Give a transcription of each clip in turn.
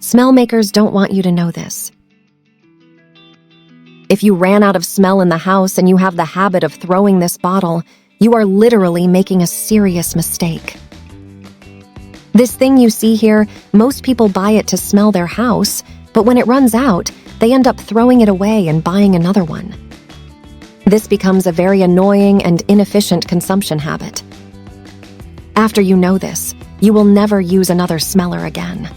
Smell makers don't want you to know this. If you ran out of smell in the house and you have the habit of throwing this bottle, you are literally making a serious mistake. This thing you see here, most people buy it to smell their house, but when it runs out, they end up throwing it away and buying another one. This becomes a very annoying and inefficient consumption habit. After you know this, you will never use another smeller again.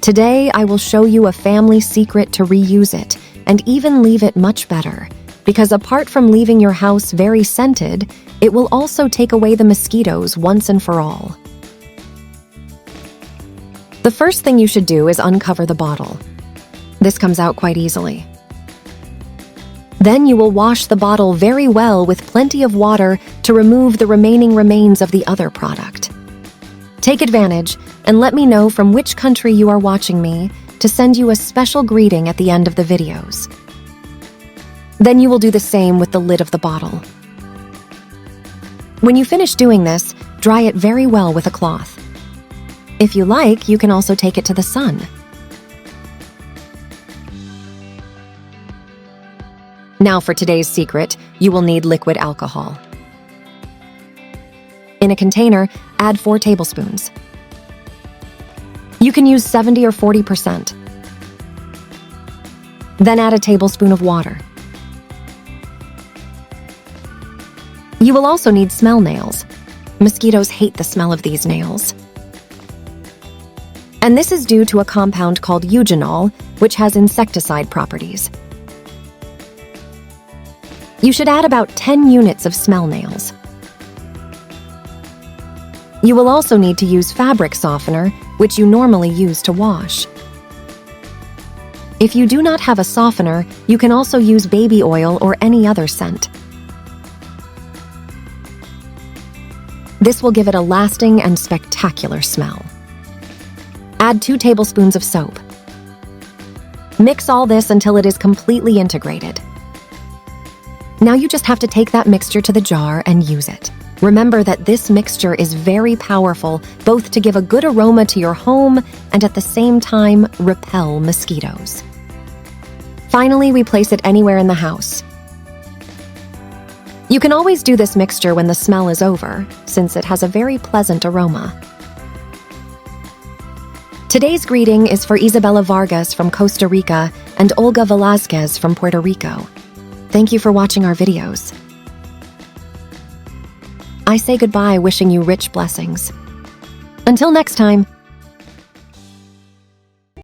Today, I will show you a family secret to reuse it and even leave it much better, because apart from leaving your house very scented, it will also take away the mosquitoes once and for all. The first thing you should do is uncover the bottle. This comes out quite easily. Then you will wash the bottle very well with plenty of water to remove the remaining remains of the other product. Take advantage and let me know from which country you are watching me to send you a special greeting at the end of the videos. Then you will do the same with the lid of the bottle. When you finish doing this, dry it very well with a cloth. If you like, you can also take it to the sun. Now for today's secret, you will need liquid alcohol. In a container, add 4 tablespoons. You can use 70 or 40%. Then add a tablespoon of water. You will also need smell nails. Mosquitoes hate the smell of these nails. And this is due to a compound called eugenol, which has insecticide properties. You should add about 10 units of smell nails. You will also need to use fabric softener, which you normally use to wash. If you do not have a softener, you can also use baby oil or any other scent. This will give it a lasting and spectacular smell. Add 2 tablespoons of soap. Mix all this until it is completely integrated. Now you just have to take that mixture to the jar and use it. Remember that this mixture is very powerful, both to give a good aroma to your home and at the same time repel mosquitoes. Finally, we place it anywhere in the house. You can always do this mixture when the smell is over, since it has a very pleasant aroma. Today's greeting is for Isabella Vargas from Costa Rica and Olga Velazquez from Puerto Rico. Thank you for watching our videos. I say goodbye wishing you rich blessings. Until next time.